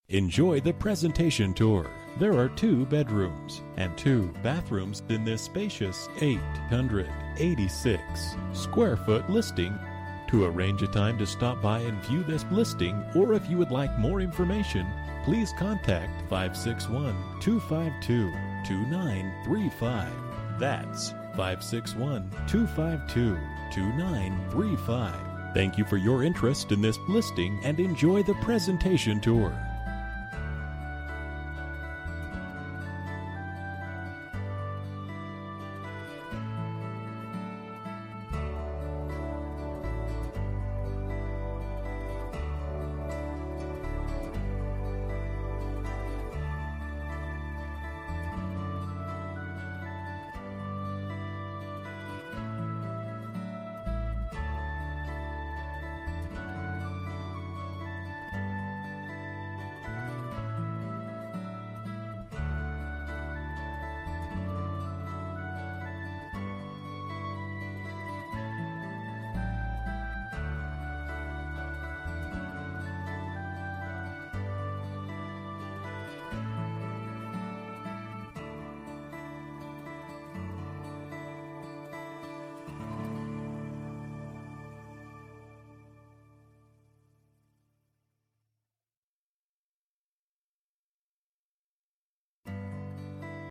Enjoy the presentation tour. There are 2 bedrooms and 2 bathrooms in this spacious 886 square foot listing. To arrange a time to stop by and view this listing, or if you would like more information, please contact 561-252-2935. That's 561-252-2935. Thank you for your interest in this listing and enjoy the presentation tour.